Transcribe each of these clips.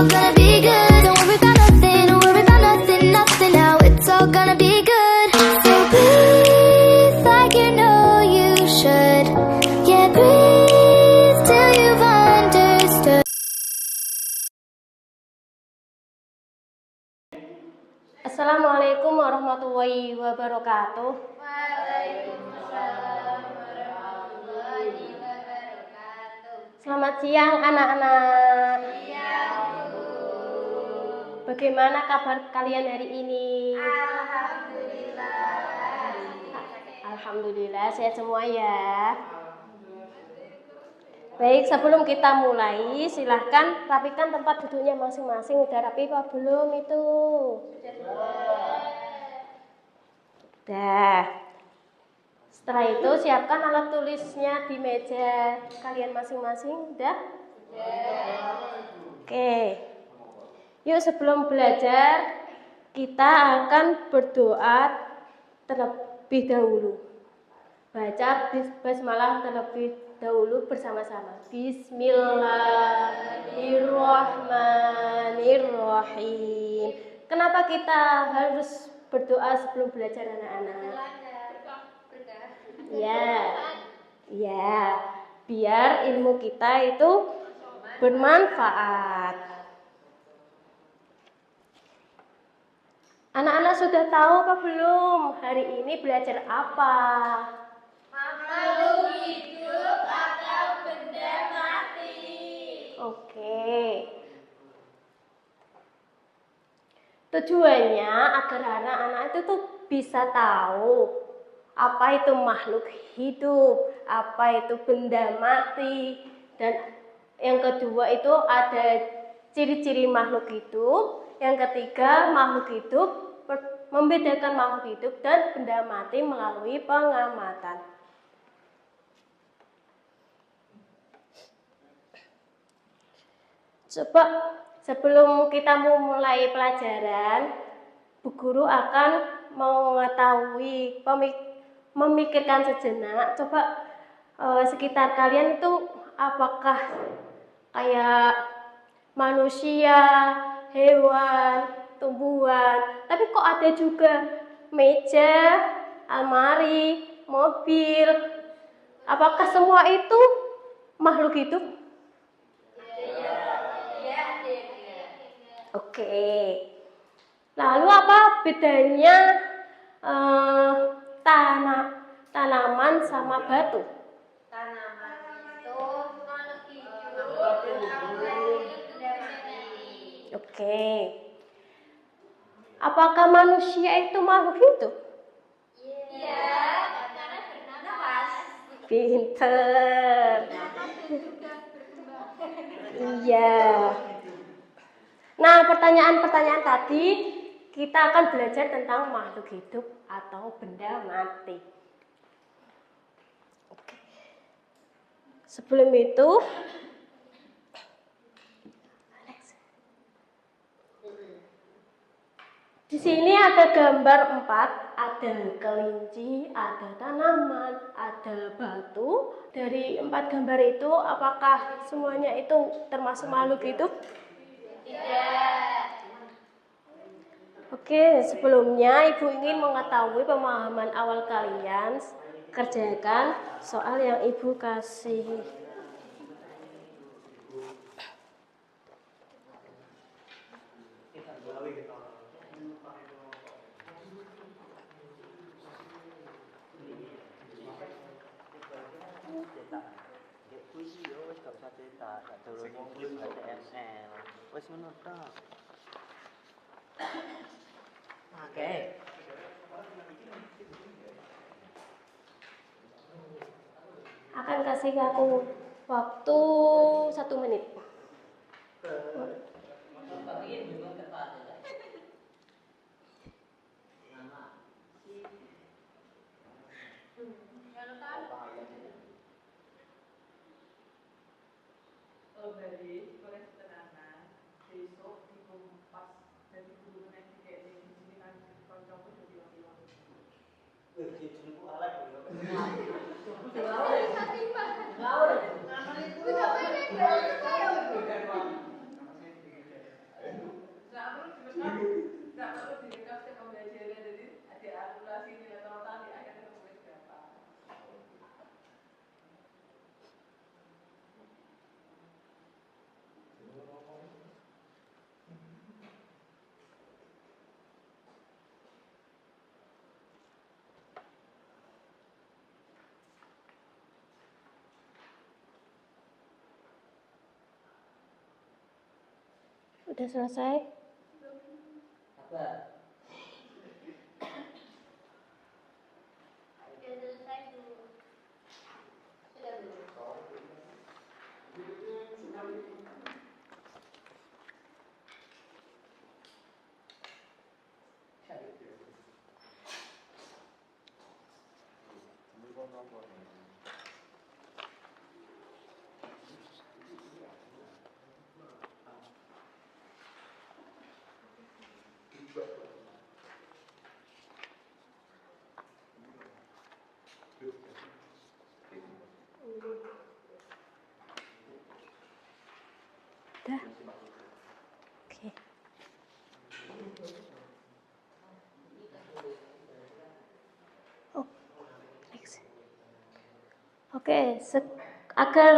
all gonna be good. Don't worry about nothing, don't worry about nothing, nothing now. It's all gonna be good. So breathe like you know you should. Yeah, breathe till you've understood. Assalamualaikum warahmatullahi wabarakatuh. Waalaikumsalam warahmatullahi wabarakatuh. Selamat siang anak-anak. Siang, Bu. Bagaimana kabar kalian hari ini? Alhamdulillah. Alhamdulillah sehat semua ya. Baik, sebelum kita mulai, silahkan rapikan tempat duduknya masing-masing. Udah rapi apa belum itu? Udah. Setelah itu siapkan alat tulisnya di meja kalian masing-masing. Udah? Oke. Yuk sebelum belajar, kita akan berdoa terlebih dahulu. Baca basmalah terlebih dahulu bersama-sama. Bismillahirrahmanirrahim. Kenapa kita harus berdoa sebelum belajar anak-anak? Ya, biar ilmu kita itu bermanfaat. Anak-anak sudah tahu apa belum? Hari ini belajar apa? Makhluk hidup atau benda mati. Oke. Tujuannya agar anak-anak itu tuh bisa tahu apa itu makhluk hidup, apa itu benda mati, dan yang kedua itu ada ciri-ciri makhluk hidup, yang ketiga makhluk hidup, membedakan makhluk hidup dan benda mati melalui pengamatan. Coba sebelum kita mulai pelajaran, Bu Guru akan mengetahui, memikirkan sejenak. Coba sekitar kalian itu apakah kayak manusia, hewan, tumbuhan, tapi kok ada juga meja, almari, mobil. Apakah semua itu makhluk hidup? Oke. Lalu apa bedanya tanaman sama batu? Tanaman itu makhluk hidup, benda mati. Oke. Apakah manusia itu makhluk hidup? Iya, karena bernapas. Pinter. Iya. Nah, pertanyaan-pertanyaan tadi kita akan belajar tentang makhluk hidup atau benda mati. Oke. Sebelum itu, di sini ada gambar 4, ada kelinci, ada tanaman, ada batu. Dari 4 gambar itu, apakah semuanya itu termasuk makhluk hidup? Tidak. Oke, sebelumnya Ibu ingin mengetahui pemahaman awal kalian. Kerjakan soal yang Ibu kasih. Oke. Akan kasih aku waktu 1 menit. Udah selesai? Udah? Oke. Oh, next. Oke, agar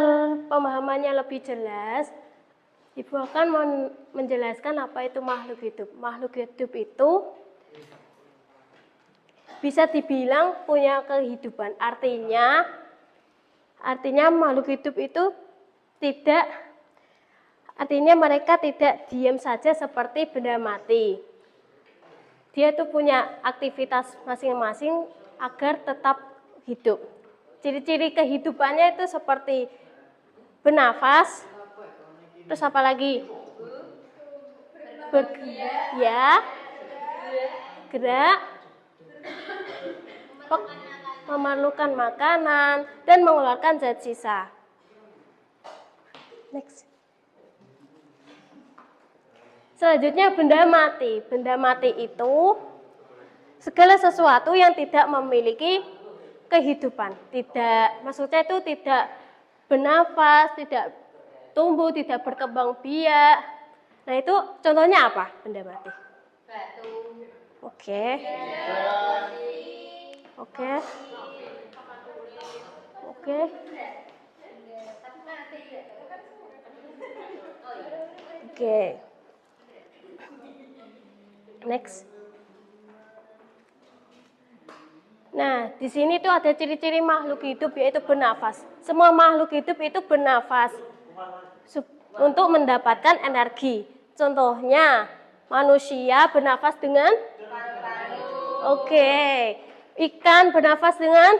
pemahamannya lebih jelas, Ibu akan menjelaskan apa itu makhluk hidup. Makhluk hidup itu bisa dibilang punya kehidupan. Artinya makhluk hidup itu artinya mereka tidak diam saja seperti benda mati. Dia tuh punya aktivitas masing-masing agar tetap hidup. Ciri-ciri kehidupannya itu seperti bernafas, terus apa lagi? Gerak, memerlukan makanan, dan mengeluarkan zat sisa. Next. Selanjutnya benda mati. Benda mati itu segala sesuatu yang tidak memiliki kehidupan. Maksudnya itu tidak bernafas, tidak tumbuh, tidak berkembang biak. Nah itu contohnya apa benda mati? Batu. Oke. Next. Nah, di sini tuh ada ciri-ciri makhluk hidup yaitu bernafas. Semua makhluk hidup itu bernafas untuk mendapatkan energi. Contohnya, manusia bernafas dengan ikan bernafas dengan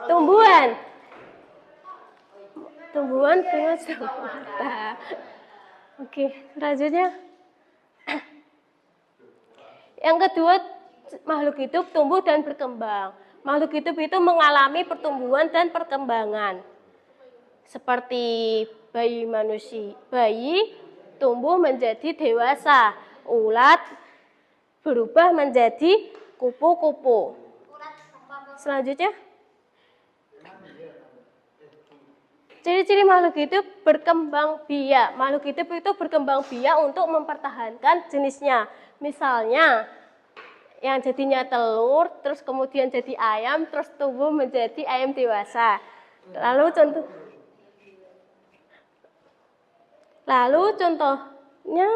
tumbuhan dengan mata. Selanjutnya. Yang kedua, makhluk hidup tumbuh dan berkembang. Makhluk hidup itu mengalami pertumbuhan dan perkembangan. Seperti bayi tumbuh menjadi dewasa, ulat berubah menjadi kupu-kupu. Selanjutnya, ciri-ciri makhluk hidup berkembang biak. Makhluk hidup itu berkembang biak untuk mempertahankan jenisnya. Misalnya, yang jadinya telur, terus kemudian jadi ayam, terus tumbuh menjadi ayam dewasa. Lalu contohnya,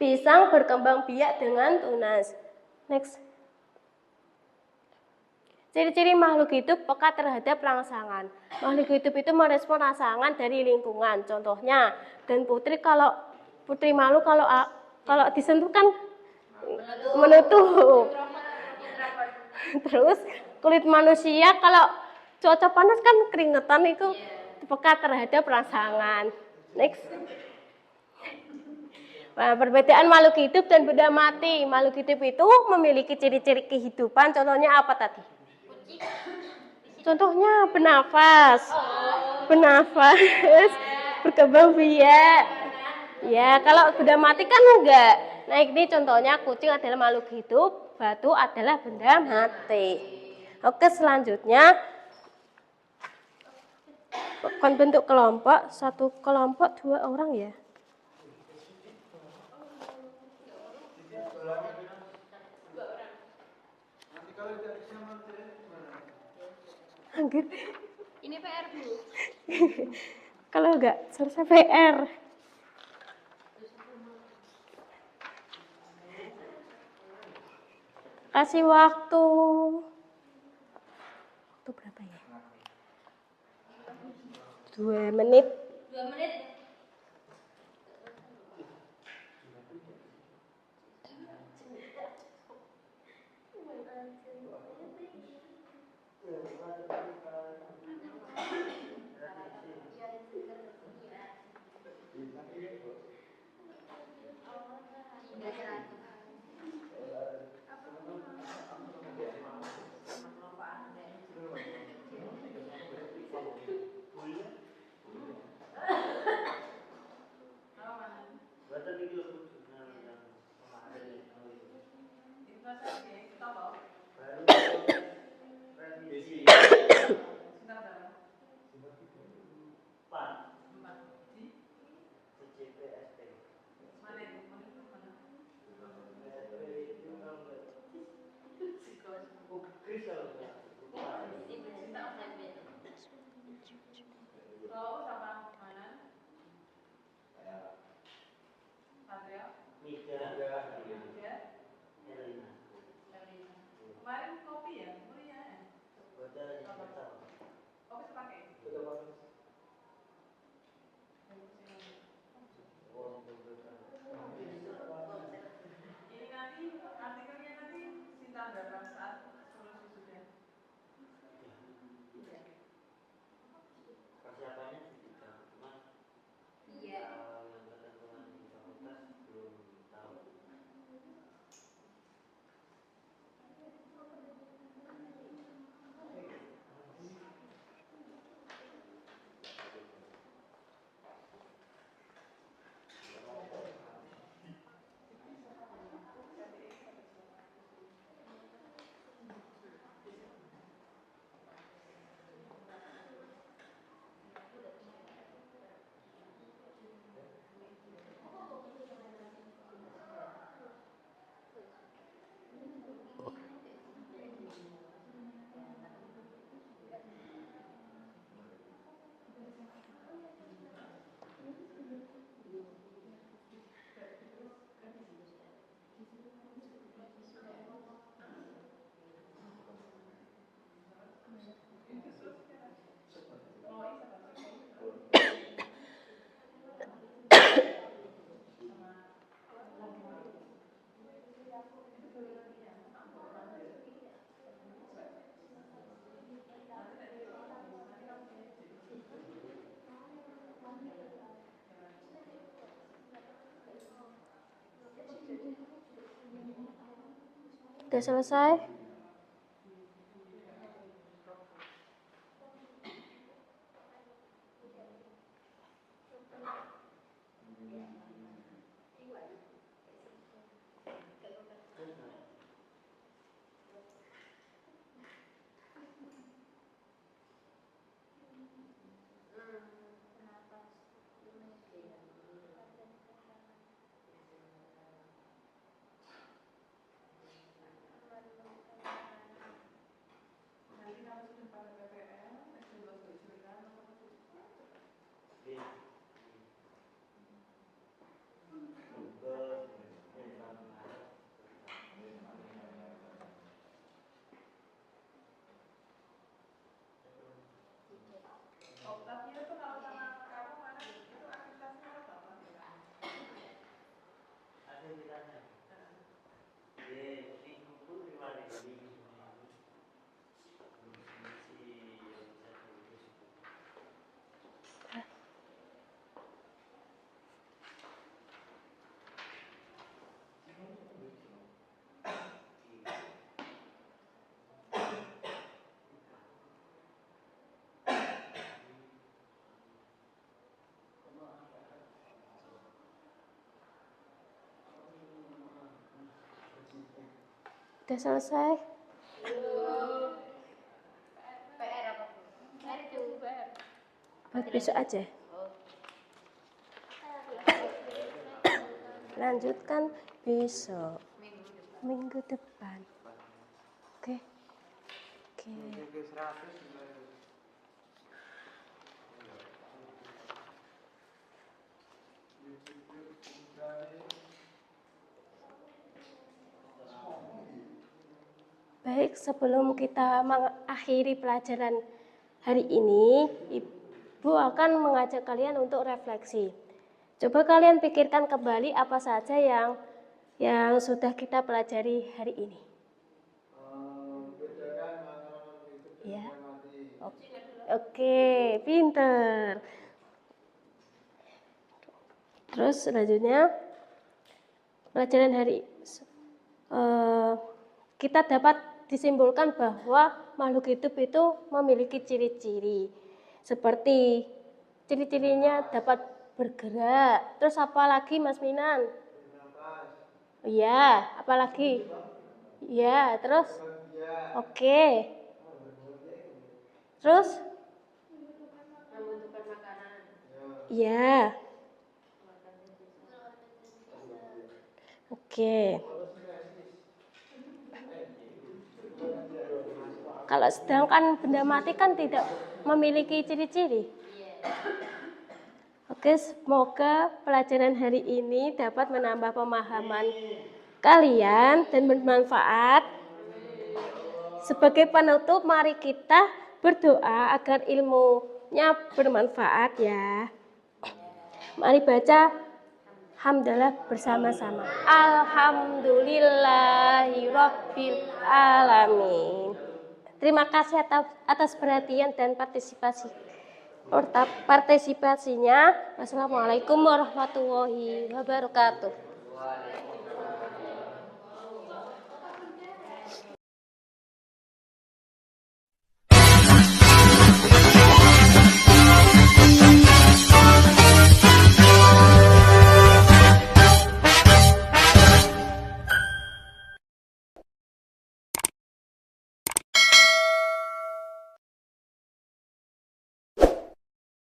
pisang berkembang biak dengan tunas. Next. Ciri-ciri makhluk hidup peka terhadap rangsangan. Makhluk hidup itu merespon rangsangan dari lingkungan. Contohnya, dan putri malu kalau disentuh kan menutup. Terus kulit manusia kalau cuaca panas kan keringetan, itu peka terhadap rangsangan. Next. Nah, perbedaan makhluk hidup dan benda mati. Makhluk hidup itu memiliki ciri-ciri kehidupan. Contohnya apa tadi? Contohnya bernafas, berkembang biak. Ya, kalau benda mati kan enggak. Nah, ini contohnya kucing adalah makhluk hidup, batu adalah benda mati. Oke, selanjutnya bukan bentuk kelompok, satu kelompok 2 orang ya. Ini PR, Bu. Kalau enggak, selesai PR. Kasih waktu berapa ya? 2 menit. 2 3 menit. Kau sama mana? Satrio? Mida? Elina. Kemarin kopi ya? Mulia ya? Kopi sepakai? Ini nanti artikelnya nanti Sinta berapa saat lulus wisuda? Persiapannya sudah, cuma Iya. yang ketentuan di fakultas belum tahu. Udah selesai? Nanti kalau sudah pada PPL, S2 jurusan atau Octavia tuh kalau sama kamu mana itu aktivitasnya apa? Aktivitasnya minggu pun 5 hari Udah selesai? PR apa? PR itu PR. Buat besok aja. Lanjutkan besok. Minggu depan. Oke. Oke. Baik, sebelum kita mengakhiri pelajaran hari ini, Bu akan mengajak kalian untuk refleksi. Coba kalian pikirkan kembali apa saja yang sudah kita pelajari hari ini. Bedakan antara makhluk hidup dan Ya. benda mati. Oke, pinter. Terus selanjutnya pelajaran hari kita dapat disimpulkan bahwa makhluk hidup itu memiliki ciri-ciri seperti ciri-cirinya dapat bergerak. Terus apa lagi Mas Minan? Iya, apa lagi? Iya, terus? Oke. Terus? Membutuhkan makanan. Iya. Oke. Kalau sedangkan benda mati kan tidak memiliki ciri-ciri. Oke, semoga pelajaran hari ini dapat menambah pemahaman kalian dan bermanfaat. Sebagai penutup, mari kita berdoa agar ilmunya bermanfaat ya. Mari baca hamdalah bersama-sama. Alhamdulillahirabbil alamin. Terima kasih atas perhatian dan partisipasinya. Wassalamualaikum warahmatullahi wabarakatuh.